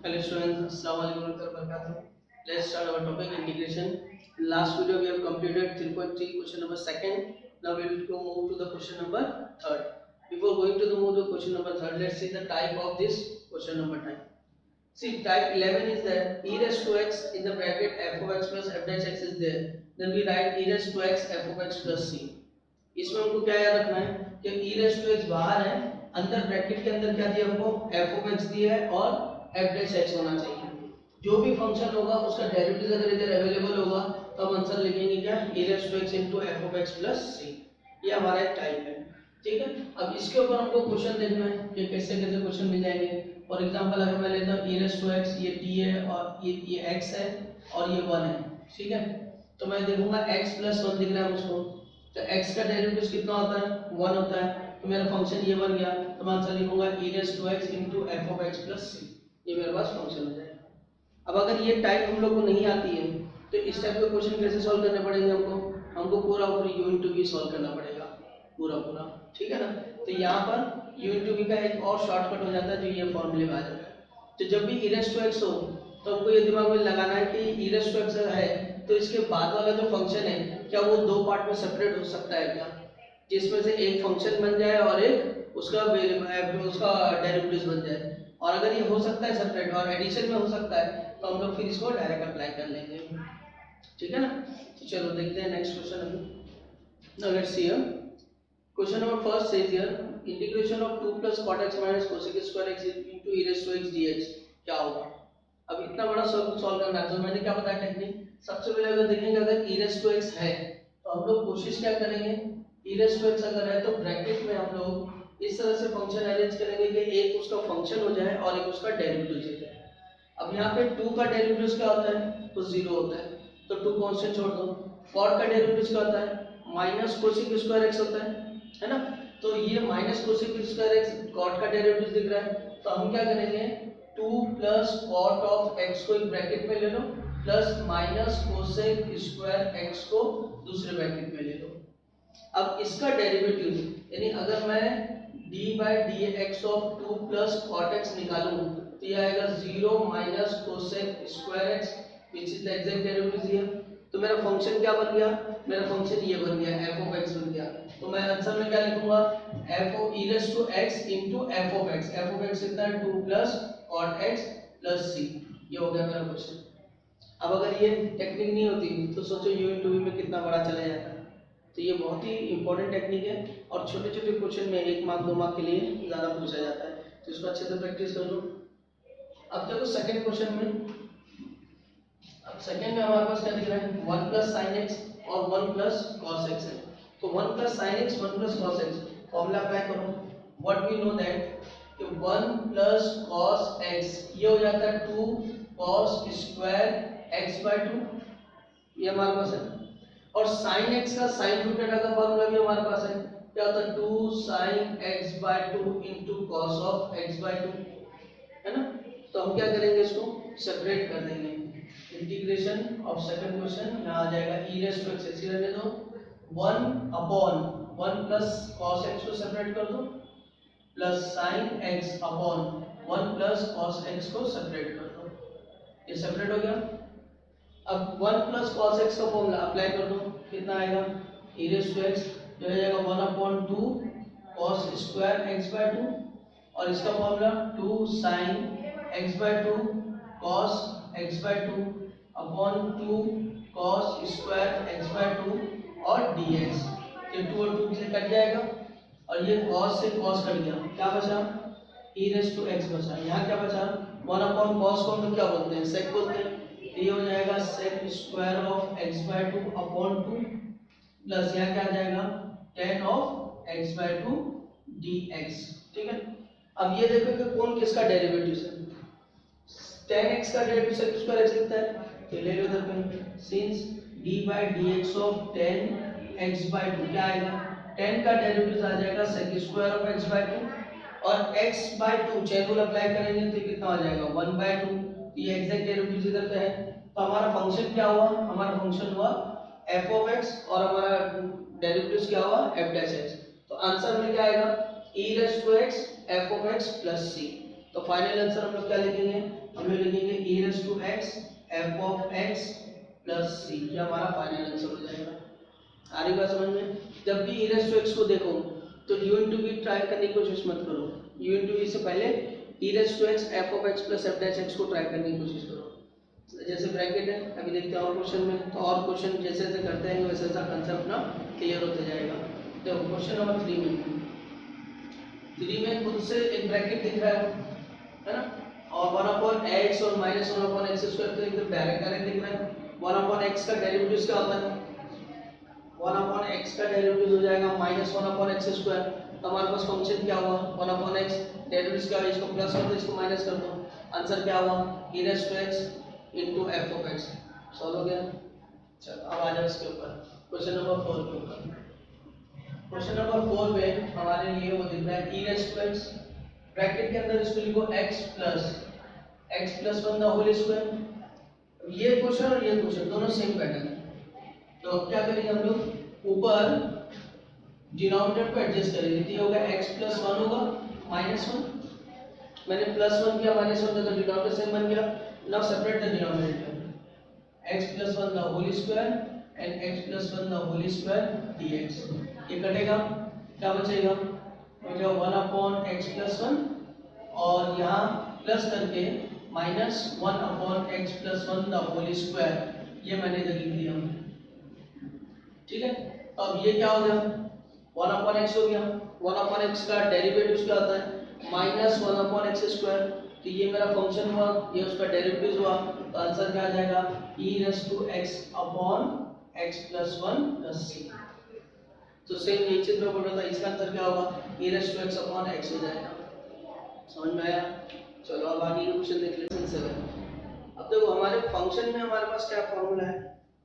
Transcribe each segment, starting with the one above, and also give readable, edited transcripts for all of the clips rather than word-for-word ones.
Hello students, Assalamu alaikum warahmatullahi wabarakatuh. Let's start our topic integration. Last video we have completed 3.3 question number second. Now we will go move to the question number third. Before going to the move to question number third, let's see the type of this question number time. See, type 11 is that e raised to x in the bracket f of x plus f dash x is there. Then we write e raised to x f of x plus c. इसमें हमको क्या याद रखना है कि e raised to x बाहर है, अंदर ब्रैकेट के अंदर क्या दिया हमको f of x दिया है और f dash x होना चाहिए। जो भी फंक्शन होगा उसका डेरिवेटिव अगर इधर अवेलेबल होगा तो हम आंसर लिखेंगे क्या e raised to x into f of x plus c। ये हमारा एक टाइप है, ठीक है। अब इसके ऊपर हमको क्वेश्चन देखना है कि कैसे कैसे क्वेश्चन मिल जाएंगे। फॉर एग्जांपल अगर मैं लेता हूँ e raised to x, ये t है और ये x है और ये 1 है, ठीक है। तो मैं देखूंगा x plus 1 दिख रहा है मुझको, तो x का डेरिवेटिव कितना होता है 1 होता है, तो मेरा फंक्शन ये बन गया। तो मैं आंसर लिखूंगा e raised to x into f of x plus c। ये मेरे पास फंक्शन हो जाएगा। अब अगर ये टाइप हम लोग को नहीं आती है तो इस टाइप के क्वेश्चन कैसे सॉल्व करने पड़ेंगे हमको पूरा u into v सॉल्व करना पड़ेगा पूरा, ठीक है ना। तो यहाँ पर u into v का एक और शॉर्टकट हो जाता है जो ये फॉर्मूले में आ जाता है। तो जब भी e raised to x हो तो हमको ये दिमाग में लगाना है कि e raised to x है तो इसके बाद वाला जो फंक्शन है क्या वो दो पार्ट में सेपरेट हो सकता है क्या, जिसमें से एक फंक्शन बन जाए और एक उसका डेरिवेटिव बन जाए। और अगर ये हो सकता है सेपरेट और एडिशन में हो सकता है तो हम लोग फिर इसको डायरेक्ट अप्लाई कर लेंगे, ठीक है ना। तो चलो देखते हैं नेक्स्ट क्वेश्चन अभी। Now let's see here question number first says here integration of 2 plus cot x minus cosec square x into e raised to x dx क्या होगा। अब इतना बड़ा सॉल्व करना है तो मैंने क्या बताया टेक्निक। सबसे पहले अगर देखेंगे अगर e raised to x है तो हम लोग कोशिश क्या करेंगे e raised to x अगर है तो ब्रैकेट में हम लोग इस तरह से फंक्शन अरेंज करेंगे कि एक उसका फंक्शन हो जाए और एक उसका डेरिवेटिव हो जाए। अब यहाँ पे 2 का डेरिवेटिव क्या होता है तो 0 होता है, तो 2 कांस्टेंट छोड़ दो। cot का डेरिवेटिव क्या होता है माइनस कोसेक स्क्वायर x होता है ना। तो ये minus cosec square x cot का डेरिवेटिव दिख रहा है तो हम क्या करेंगे 2 plus cot of x को एक ब्रैकेट में ले लो plus minus cosec square x को दूसरे ब्रैकेट में ले लो। अब इसका डेरिवेटिव यानी अगर मैं d by dx of 2 plus cot x निकालूं तो ये आएगा 0 minus cosec square x which is the exact derivative here। तो मेरा फंक्शन क्या बन गया, मेरा फंक्शन ये बन गया f of x बन गया। तो मैं आंसर में क्या लिखूंगा f of e raised to x into f of x। f of x कितना है 2 plus cot x plus c। ये हो गया मेरा क्वेश्चन। अब अगर ये टेक्निक नहीं होती तो सोचो u into v में कितना बड़ा चला जाता। तो ये बहुत ही इंपॉर्टेंट टेक्निक है और छोटे छोटे क्वेश्चन में 1 मार्क 2 मार्क के लिए ज़्यादा पूछा जाता है, तो इसको अच्छे से प्रैक्टिस कर लो। अब देखो सेकंड क्वेश्चन में, अब सेकंड में हमारे पास क्या दिख रहा है 1 plus sin x और 1 plus cos x है। तो 1 plus sin x 1 plus cos x formula apply करो। व्हाट वी नो दैट कि 1 plus cos x ये हो जाता है 2 cos स्क्वायर x by 2, ये हमारे पास है। और sin x का sin टू थीटा का फॉर्मूला भी हमारे पास है, क्या होता है 2 sin x by 2 into cos of x by 2, है ना। तो हम क्या करेंगे इसको सेपरेट कर देंगे। इंटीग्रेशन ऑफ सेकंड क्वेश्चन यहाँ आ जाएगा e raised to x ऐसे रहने दो 1 upon 1 plus cos x को सेपरेट कर दो plus sin x upon 1 plus cos x को सेपरेट कर दो। ये सेपरेट हो गया। अब 1 plus cos x का फॉर्मूला अप्लाई कर दो, कितना आएगा e raised to x जो हो जाएगा 1 upon 2 cos square x by 2 और इसका formula 2 sin x by 2 cos x by 2 upon 2 cos square x by 2 और dx। ये 2 और 2 से कट जाएगा और ये cos से cos कट गया, क्या बचा e raised to x बचा। यहाँ क्या बचा 1 upon cos को हम लोग क्या बोलते हैं sec बोलते हैं। ये हो जाएगा sec square of x by 2 upon 2 plus यहाँ क्या आ जाएगा tan of x by 2 dx, ठीक है। अब ये देखो कि कौन किसका डेरिवेटिव है। tan x का डेरिवेटिव sec स्क्वायर x लिखता है तो ले लो इधर पे since d by dx of tan x by 2 क्या आएगा tan का डेरिवेटिव आ जाएगा sec square of x by 2 और x by 2 chain rule apply करेंगे तो कितना आ जाएगा 1 by 2। ये एग्जैक्ट डेरिवेटिव इधर पे है तो हमारा फंक्शन क्या हुआ, हमारा फंक्शन हुआ f of x और हमारा डेरिवेटिव क्या हुआ f dash x। तो आंसर में क्या आएगा e raised to x f of x plus c। तो तो फाइनल आंसर हम लोग क्या लिखेंगे, हम लोग लिखेंगे e raise to x f of x plus c, ये हमारा फाइनल आंसर हो जाएगा। आ रही बात समझ में? जब भी e रेज़ टू x को देखो तो u इंटू v ट्राई करने की कोशिश मत करो, u इंटू v से पहले e raise to x f of x plus f dash x को ट्राई करने की कोशिश करो। जैसे ब्रैकेट है, अभी देखते हैं और क्वेश्चन में, तो और क्वेश्चन जैसे जैसे करते हैं वैसे वैसा कंसेप्ट अपना क्लियर होता जाएगा। देखो क्वेश्चन नंबर 3 में खुद से एक ब्रैकेट दिख रहा है ना, और 1/x और माइनस 1/x स्क्वायर तो एकदम डायरेक्ट दिख रहा है। 1/x का डेरिवेटिव क्या होता है, 1/x का डेरिवेटिव हो जाएगा माइनस 1/x स्क्वायर। तो हमारे पास फंक्शन क्या हुआ, 1/x डेरिवेटिव क्या है, इसको प्लस कर दो इसको माइनस कर दो, आंसर क्या हुआ e raise to x into f of x। Solve हो गया। चलो अब आ जाओ इसके ऊपर क्वेश्चन नंबर 4 के ऊपर। क्वेश्चन नंबर 4 में हमारे लिए वो दिख रहा है e raise to x, bracket के अंदर इसको लिखो x plus 1 the whole square. ये क्वेश्चन और ये क्वेश्चन दोनों सेम पैटर्न है। तो अब क्या करेंगे हम लोग, ऊपर डिनोमिनेटर को एडजस्ट करेंगे, तो ये होगा x प्लस 1 होगा माइनस 1, मैंने प्लस 1 किया माइनस 1 तो डिनोमिनेटर सेम बन गया। Now separate the denominator, x plus 1 the whole square and x plus 1 the whole square dx। ये कटेगा, क्या बचेगा, बचेगा 1/x प्लस 1 और यहाँ प्लस करके minus 1/x plus 1 the whole square, ये मैंने इधर लिख दिया। ठीक है, तो अब ये क्या हो गया, 1/x हो गया। 1/x का डेरिवेटिव क्या होता है, माइनस 1/x स्क्वायर। तो ये मेरा फंक्शन हुआ, ये उसका डेरिवेटिव हुआ, तो आंसर क्या आ जाएगा e raise to x upon x plus 1 plus c। तो सेम यही चीज में बोल रहा था, इसका आंसर क्या होगा e raise to x upon x हो जाएगा। समझ में आया? चलो अब आगे के क्वेश्चन देख लेते हैं 7। अब देखो हमारे फंक्शन में हमारे पास क्या फॉर्मूला है,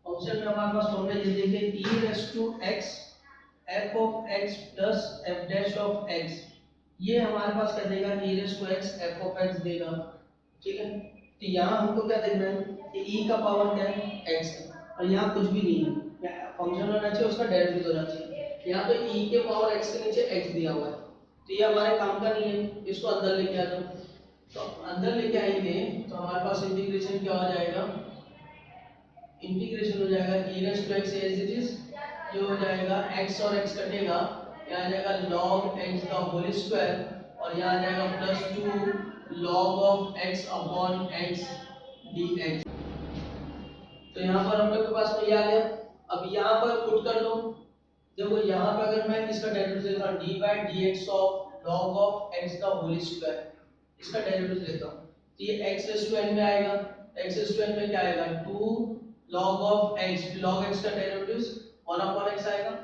फंक्शन में हमारे पास फॉर्मूला ये देखिए e raise to x f of x plus f dash of x, ये हमारे पास क्या देगा e raise to x f of x देगा। ठीक है, तो यहाँ हमको क्या देखना है कि e का पावर क्या है x है, और यहाँ कुछ भी नहीं है, फंक्शन होना चाहिए उसका डेरिवेटिव होना चाहिए। यहाँ तो e के पावर x के नीचे x दिया हुआ है, तो ये हमारे काम का नहीं है, इसको अंदर लेके आ जाओ। तो अंदर लेके आएंगे तो हमारे पास इंटीग्रेशन क्या हो जाएगा, इंटीग्रेशन हो जाएगा e raise to x as it is, ये हो जाएगा x और x कटेगा, यहाँ आ जाएगा log x का होल स्क्वायर और यहाँ आ जाएगा plus 2 log of x upon x dx। तो यहाँ पर हम लोग के पास में ये आ गया। अब यहाँ पर पुट कर दो, देखो यहाँ पर अगर मैं इसका डेरिवेटिव लेता हूँ dy dx of log of x का होल स्क्वायर, इसका डेरिवेटिव लेता हूँ तो ये x रेज़ टू n में आएगा, x रेज़ टू n में क्या आएगा 2 log of x, log x का डेरिवेटिव 1/x आएगा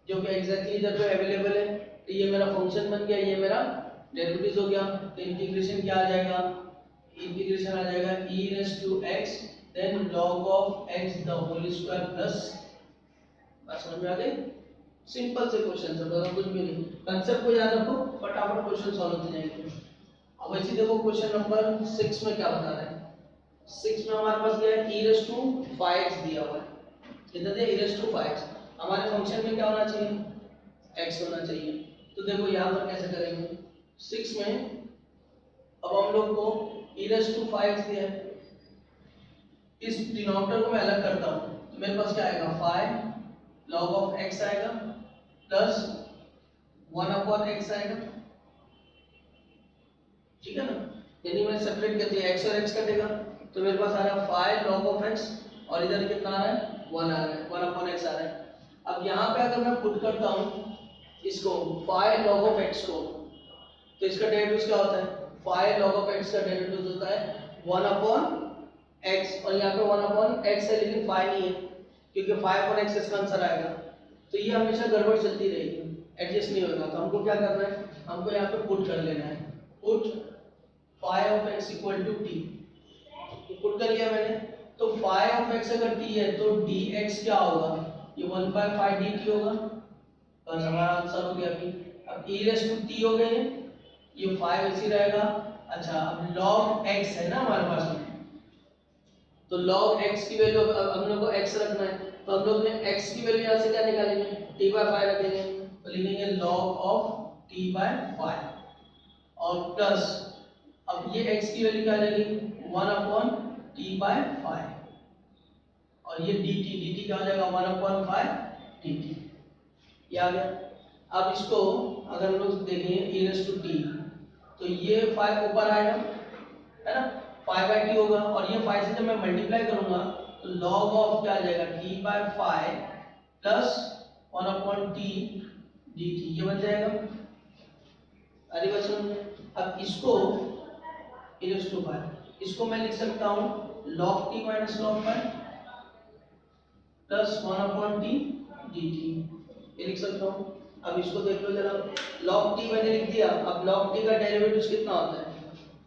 जो कि एग्जैक्टली इधर पे अवेलेबल है। तो ये मेरा फंक्शन बन गया, ये मेरा डेरिवेटिव हो गया। तो इंटीग्रेशन क्या आ जाएगा, इंटीग्रेशन आ जाएगा e raise to x then log of x the whole square plus, बात समझ में आ गई? सिंपल से क्वेश्चन है, बस कुछ भी नहीं, कांसेप्ट को याद रखो, फटाफट क्वेश्चन सॉल्व होते जाएंगे। अब ऐसे देखो क्वेश्चन नंबर 6 में क्या बता रहा है, 6 में हमारे पास क्या है e रेज़ टू 5x दिया हुआ है, कितना दिया e रेज़ टू 5x, हमारे फंक्शन में क्या होना चाहिए x होना चाहिए। तो देखो यहाँ पर कैसे करेंगे, 6 में अब हम लोग को e रेज़ टू 5x दिया है, इस डिनोमिनेटर को मैं अलग करता हूँ तो मेरे पास क्या आएगा 5 log ऑफ x आएगा प्लस 1/x आएगा। ठीक है ना, यानी मैं सेपरेट कर दिया, x और x कटेगा तो मेरे पास आ रहा है 5 log ऑफ x और इधर कितना आ रहा है 1 आ रहा है, 1/x आ रहा है। अब यहाँ पे अगर मैं पुट करता हूँ इसको 5 log ऑफ x को, तो इसका डेरिवेटिव क्या होता है 5 log ऑफ x का डेरिवेटिव होता है 1/x, और यहाँ पे 1/x है लेकिन 5 नहीं है क्योंकि 5/x इसका आंसर आएगा। तो ये हमेशा गड़बड़ चलती रहेगी, एडजस्ट नहीं होगा। तो हमको क्या करना है, हमको यहाँ पे पुट कर लेना है, put 5/x equal to t, put कर लिया मैंने। तो 5/x अगर t है तो dx क्या होगा, ये 1/5 dt होगा, बस हमारा आंसर हो गया। अभी अब e रेज़ टू t हो गए, ये 5 ऐसे रहेगा। अच्छा अब log x है ना हमारे पास में, तो log x की वैल्यू हम लोग को x रखना है, तो हम लोग ने x की वैल्यू यहाँ से क्या निकालेंगे t/5 रखेंगे, तो लिखेंगे log ऑफ t/5 और प्लस अब ये x की वैल्यू क्या लगेगी 1/t/5 और ये dt क्या हो जाएगा 1/5 dt। ये आ गया। अब इसको अगर हम लोग देखें e⁻t तो ये 5 ऊपर आएगा है ना 5/t होगा और ये 5 से जब मैं मल्टीप्लाई करूंगा तो log ऑफ क्या आ जाएगा t/5 प्लस 1/t dt ये बन जाएगा। अरे बस अब इसको e⁻5 इसको मैं लिख सकता हूँ log t minus log 5 plus 1/t dt ये लिख सकता हूँ। अब इसको देख लो जरा log t मैंने लिख दिया। अब log t का डेरिवेटिव कितना होता है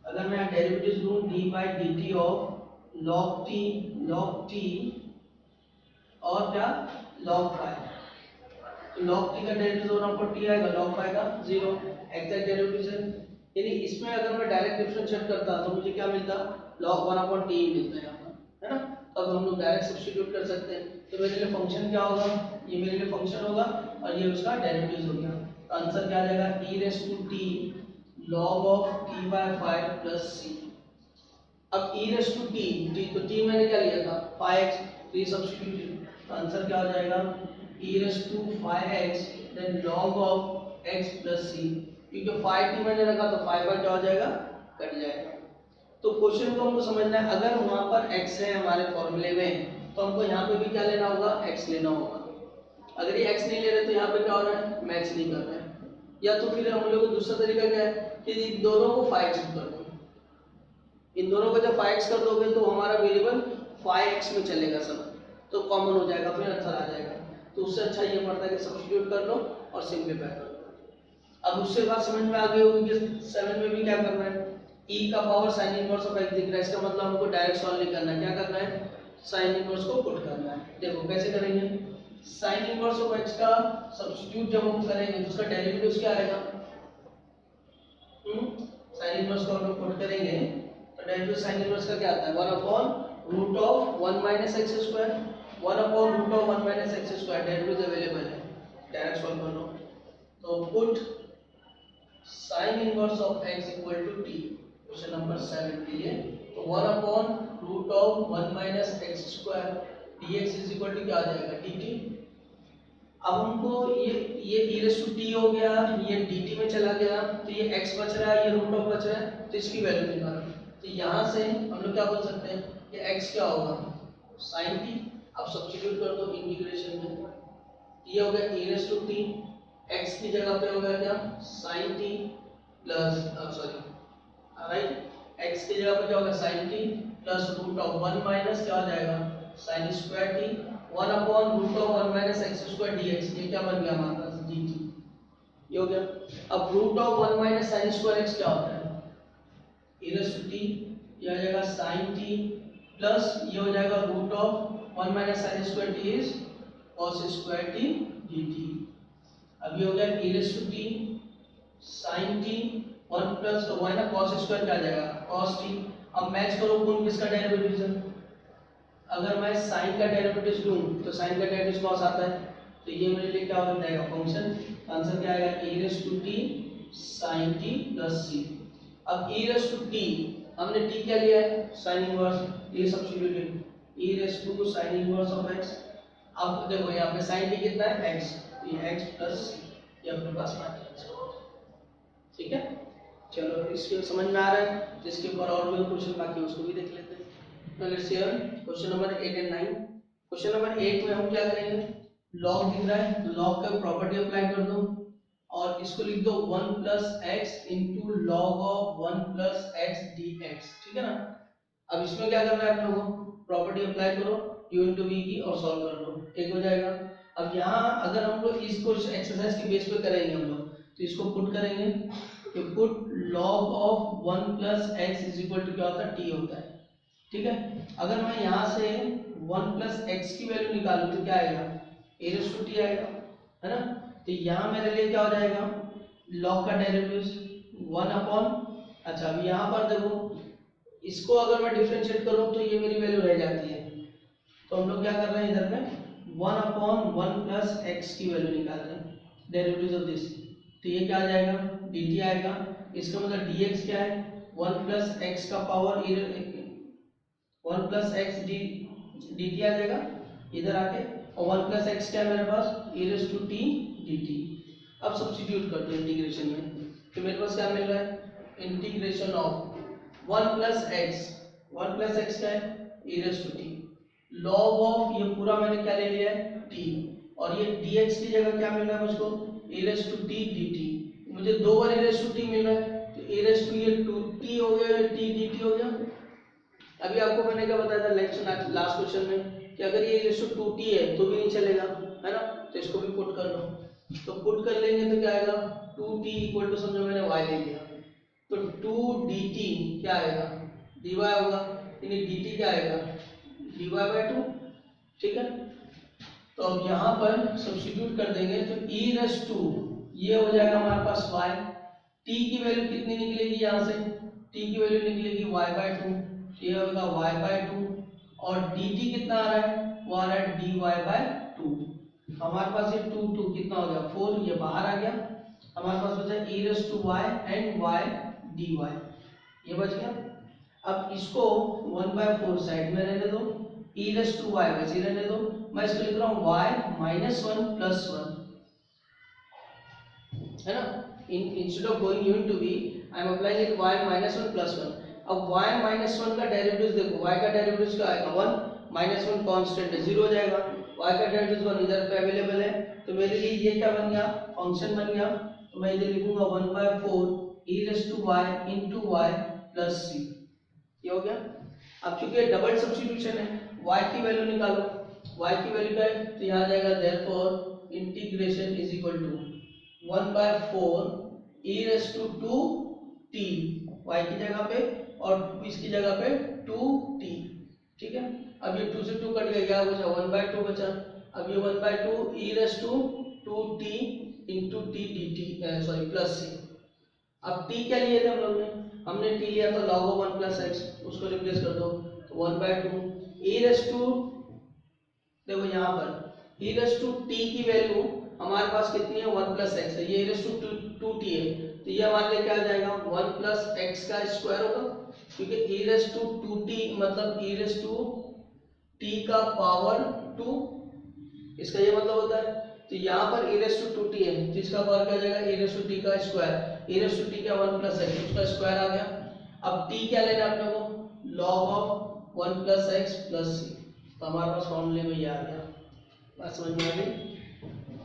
अगर मैं डेरिवेटिव लूं d/dt ऑफ log t और क्या log 5 तो log t का डेरिवेटिव 1/t आएगा log 5 का 0 एग्जैक्ट डेरिवेटिव है। यानी इसमें अगर मैं डायरेक्ट डिफरेंशिएट करता तो मुझे क्या मिलता log 1/t मिलता है यहाँ पर है ना। अब हम लोग डायरेक्ट सब्स्टिट्यूट कर सकते हैं तो मेरे लिए फंक्शन क्या होगा ये मेरे लिए फंक्शन होगा और ये उसका डेरिवेटिव हो गया। तो आंसर क्या आ जाएगा e⁻t log of t/5 plus c। अब e⁻t तो t मैंने क्या लिया था 5x तो ये सब्स्टिट्यूट तो आंसर क्या हो जाएगा e⁻5x then log of x plus c क्योंकि 5t मैंने रखा तो 5 क्या हो जाएगा कट जाएगा। तो क्वेश्चन को हमको समझना है अगर वहां पर x है हमारे फॉर्मूले में तो हमको यहाँ पे भी क्या लेना होगा x लेना होगा। अगर ये x नहीं ले रहे तो यहाँ पे क्या हो रहा है मैच नहीं कर रहा है। या तो फिर हम लोग को दूसरा तरीका क्या है कि इन दोनों को 5x कर दो। इन दोनों को जब 5x कर दोगे तो हमारा वेरिएबल 5x में चलेगा सब तो कॉमन हो जाएगा फिर आंसर आ जाएगा। तो उससे अच्छा ये पड़ता है कि सब्स्टिट्यूट कर लो और सिंपलीफाई कर लो। अब उससे बात समझ में आ गई होगी कि 7 में भी क्या करना है e का power sin inverse of x दिख रहा है इसका मतलब हमको डायरेक्ट सॉल्व नहीं करना है। क्या करना है sin इनवर्स को पुट करना है। देखो कैसे करेंगे sin इनवर्स ऑफ x का सब्स्टिट्यूट जब हम करेंगे तो उसका डेरिवेटिव क्या आएगा sin इनवर्स को हम लोग पुट करेंगे तो डेरिवेटिव sin इनवर्स का क्या आता है 1/√1 - x²। 1/√1 - x² डेरिवेटिव अवेलेबल है डायरेक्ट सॉल्व कर लो। तो put sin inverse of x equal to t question number 7 के लिए तो 1/√1 - x² dx is equal to क्या आ जाएगा dt। अब हमको ये e⁻t हो गया ये dt में चला गया तो ये x बच रहा है ये रूट ऑफ बच रहा है तो इसकी वैल्यू निकालो। तो यहाँ से हम लोग क्या बोल सकते हैं कि x क्या होगा sin t। अब सब्स्टिट्यूट कर दो इंटीग्रेशन में ये हो गया e⁻t x की जगह पे हो गया क्या sin t plus right x की जगह पे क्या होगा sin t प्लस √1 माइनस क्या हो जाएगा sin square t 1/√1 - x² dx ये क्या बन गया हमारे पास dt ये हो गया। अब √1 - sin स्क्वायर x क्या होता है e⁻t ये आ जाएगा sin t प्लस ये हो जाएगा √1 - sin square t is cos square t dt। अब ये हो गया e⁻t sin t 1 प्लस तो y ना cos स्क्वायर क्या आ जाएगा cos t। अब मैच करो कौन किसका डेरिवेटिव है। अगर मैं sin का डेरिवेटिव लूं तो sin का डेरिवेटिव cos आता है तो ये मेरे लिए क्या बन जाएगा फंक्शन आंसर क्या आएगा e⁻t sin t plus c। अब e⁻t हमने t क्या लिया है sin इनवर्स ये substitute e⁻ sin inverse of x। अब देखो यहाँ पे sin t कितना है x तो ये x प्लस c ये अपने पास माइनस ठीक है। चलो इसको समझ में आ रहा है तो इसके ऊपर और भी क्वेश्चन बाकी उसको भी देख लेते हैं। तो let's hear question number 8 and 9। Question number 8 में हम क्या करेंगे लॉग दिख रहा है तो लॉग का प्रॉपर्टी अप्लाई कर दो और इसको लिख दो 1 + x * log of 1 + x dx ठीक है ना। अब इसमें क्या करना है आप लोगों को प्रॉपर्टी अप्लाई करो u * v की और सॉल्व कर लो एक हो जाएगा। अब यहाँ अगर हम लोग इसको एक्सरसाइज के बेस पे करेंगे हम लोग तो इसको पुट करेंगे कि put log of 1 + x is equal to क्या होता है t होता है ठीक है। अगर मैं यहाँ से 1 + x की वैल्यू निकालूं तो क्या आएगा e⁻t आएगा है ना। तो यहाँ मेरे लिए क्या हो जाएगा log का डेरिवेटिव 1 अच्छा अब यहाँ पर देखो इसको अगर मैं डिफरेंशिएट करूँ तो ये मेरी वैल्यू रह जाती है तो हम लोग क्या कर रहे हैं इधर में 1/1 + x की वैल्यू निकाल रहे हैं डेरिवेटिव ऑफ दिस तो ये क्या आ जाएगा dt आएगा। इसका मतलब dx क्या है वन प्लस एक्स का power one plus x d d t आ जाएगा इधर आके, और वन प्लस एक्स क्या है मेरे पास e raise to T D T. अब सब्स्टिट्यूट कर दो इंटीग्रेशन में, तो मेरे पास क्या मिल रहा है integration of one plus X क्या है e raise to T, log of ये पूरा मैंने क्या ले लिया है t, और ये dx की जगह क्या मिल रहा है मुझको e raise to T D T. मुझे दो बार e रेस टू टी मिल रहा है, तो e रेस टू ये टू टी हो गया, टी डी टी हो गया। अभी आपको मैंने क्या बताया था लास्ट क्वेश्चन में कि अगर ये रेशियो 2t है तो भी नहीं चलेगा, है ना, तो इसको भी पुट कर लो। तो पुट कर लेंगे तो क्या आएगा 2t इक्वल टू, समझो मैंने y ले लिया, तो 2dt क्या आएगा dy होगा, यानी dt क्या आएगा dy/2, ठीक है। तो अब यहाँ पर सब्स्टिट्यूट कर देंगे तो e रेस टू ये हो जाएगा हमारे पास y, t की वैल्यू कितनी निकलेगी यहाँ से, t की वैल्यू निकलेगी y/2, ये होगा y/2, और dt कितना आ रहा है वो आ रहा है dy/2। हमारे पास ये 2 कितना हो गया 4, ये बाहर आ गया, हमारे पास बचा e raise to y and y dy, ये बच गया। अब इसको 1/4 साइड में रहने दो, e रेस टू y वैसे रहने दो, मैं इसको लिख रहा हूँ y माइनस 1 प्लस 1, है ना, instead of going u into v I am applying it y minus 1 plus 1। अब y माइनस 1 का डेरिवेटिव देखो, y का डेरिवेटिव क्या आएगा 1, माइनस 1 कांस्टेंट है 0 हो जाएगा, y का डेरिवेटिव 1 इधर पे अवेलेबल है, तो मेरे लिए ये क्या बन गया फंक्शन बन गया, तो मैं इधर लिखूंगा 1/4 e raise to y into y plus c, ये हो गया। अब चूंकि डबल सब्स्टिट्यूशन है, y की वैल्यू निकालो, y की वैल्यू क्या है, तो यहाँ जाएगा therefore integration is equal to 1/4 e raise to 2t y की जगह पे और इसकी जगह पे 2t, ठीक है। अब ये 2 से 2 कट गया, क्या बचा 1/2 बचा। अब ये 1/2 e raise to 2t into t dt sorry plus c। अब t क्या लिए थे हम लोग ने, हमने t लिया था log of 1 plus x, उसको रिप्लेस कर दो, तो 1/2 e रेस टू, देखो यहाँ पर e रेस टू t की वैल्यू हमारे पास कितनी है 1 प्लस एक्स है, ये e रेस टू 2t है, तो ये हमारे लिए क्या आ जाएगा 1 प्लस एक्स का स्क्वायर होगा, क्योंकि e रेस टू 2t मतलब e रेस टू t का पावर 2, इसका ये मतलब होता है। तो यहाँ पर e रेस टू 2t है, तो इसका पावर क्या आ जाएगा e रेस टू t का square, e raise to t क्या 1 प्लस एक्स, उसका स्क्वायर आ गया। अब t क्या लेना है अपने को log of 1 plus X plus c, तो हमारे पास फॉर्मूले में ये आ गया, बात समझ में आ गई।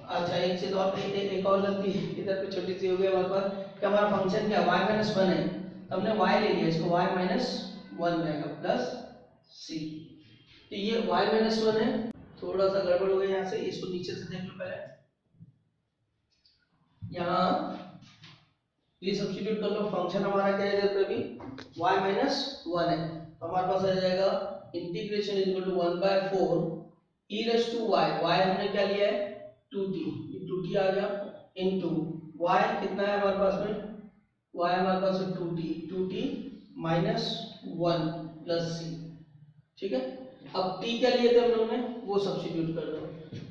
अच्छा एक चीज और, एक और गलती इधर पे छोटी सी हो गई हमारे पास कि हमारा फंक्शन क्या y माइनस 1 है, तो हमने y ले लिया, इसको y माइनस 1 रहेगा प्लस c, तो ये y माइनस 1 है, थोड़ा सा गड़बड़ हो गया यहाँ से, इसको नीचे से देख लो पहले, यहाँ ये सब्स्टिट्यूट कर लो, फंक्शन हमारा क्या है इधर पे भी y माइनस 1 है, तो हमारे पास आ जाएगा integration is equal to 1/4 e raise to y, y हमने क्या लिया है 2t, ये 2t आ गया इनटू y कितना है हमारे पास में, y हमारे पास है 2t माइनस 1 प्लस c, ठीक है। अब t क्या लिए थे हम लोग ने वो सब्स्टिट्यूट कर दो,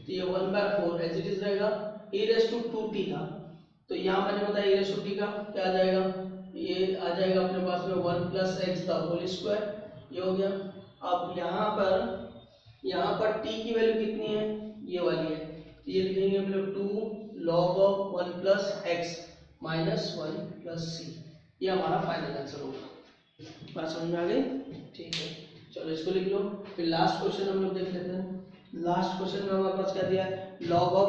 तो ये 1/4 एज इट इज रहेगा, e रेस टू 2t था, तो यहाँ मैंने बताया e रेस टू t का क्या आ जाएगा, ये आ जाएगा अपने पास में 1 प्लस एक्स का होल स्क्वायर, ये हो गया। अब यहाँ पर t की वैल्यू कितनी है ये वाली है, तो ये लिखेंगे हम लोग 2 log of 1 plus x minus 1 plus c, ये हमारा फाइनल आंसर होगा। बात समझ में आ गई, ठीक है, चलो इसको लिख लो। फिर लास्ट क्वेश्चन हम लोग देख लेते हैं। लास्ट क्वेश्चन में हमारे पास क्या दिया है, log ऑफ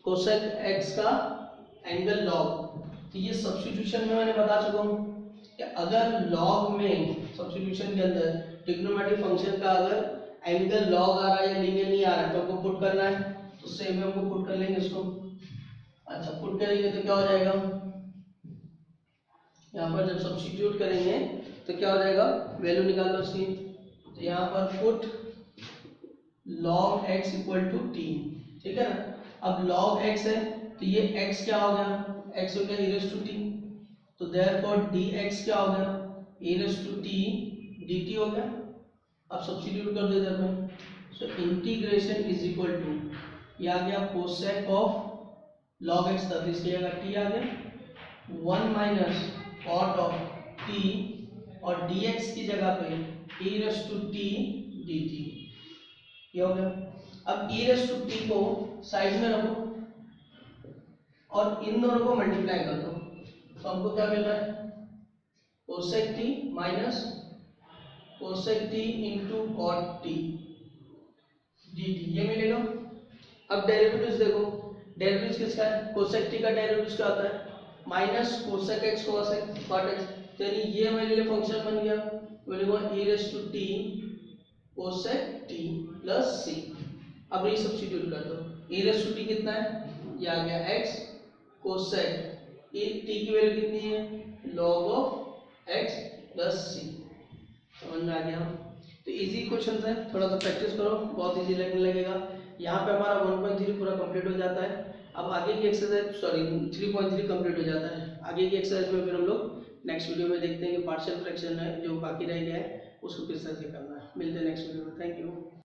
कोसेक एक्स का एंगल log, तो ये सब्स्टिट्यूशन में मैंने बता चुका हूँ कि अगर log में सब्स्टिट्यूशन के अंदर ट्रिग्नोमेट्रिक फंक्शन का अगर एंगल log आ रहा है या लीनियर नहीं आ रहा है तो हमको पुट करना है, तो सेम में हमको पुट कर लेंगे इसको। अच्छा पुट करेंगे तो क्या हो जाएगा, यहाँ पर जब सब्स्टिट्यूट करेंगे तो क्या हो जाएगा, वैल्यू निकाल लो इसकी, तो यहाँ पर put log x equal to t, ठीक है ना। अब log x है तो ये x क्या हो गया, x हो गया e रेस टू t, तो देयरफॉर dx क्या हो गया e raise to t dt हो गया। अब सब्स्टिट्यूट कर दो इधर में, so integration is equal to ये आ गया कोसेक ऑफ log x था, इसकी जगह t आ गया, 1 माइनस कॉट ऑफ टी और dx की जगह पे e raise to T dt, ये हो गया। अब e रेस टू टी को साइड में रखो और इन दोनों को मल्टीप्लाई कर दो, तो हमको क्या मिल रहा है, cosec T minus cosec T into cot T dt, ये मिलेगा। अब डेरिवेटिव्स देखो, डेरिवेटिव्स किसका है, कोसेक टी का डेरिवेटिव्स क्या होता है, minus cosec x cosec cot x, यानी ये हमारे लिए फंक्शन बन गया, बोलेगा e raise to t cosec t plus c. अब ये सब्स्टिट्यूट कर दो, e रेस टू टी कितना है, ये आ गया x कोसेक टी की वैल्यू कितनी है, log ऑफ x प्लस सी। समझ में आ गया। तो इजी क्वेश्चन है, थोड़ा सा प्रैक्टिस करो, बहुत इजी लगने लगेगा। यहाँ पे हमारा 1.3 पूरा कंप्लीट हो जाता है। अब आगे की एक्सरसाइज 3.3 कंप्लीट हो जाता है। आगे की एक्सरसाइज में फिर हम लोग नेक्स्ट वीडियो में देखते हैं कि पार्शियल फ्रैक्शन है जो बाकी रह गया है उसको किस तरह से करना है। मिलते हैं नेक्स्ट वीडियो में, थैंक यू।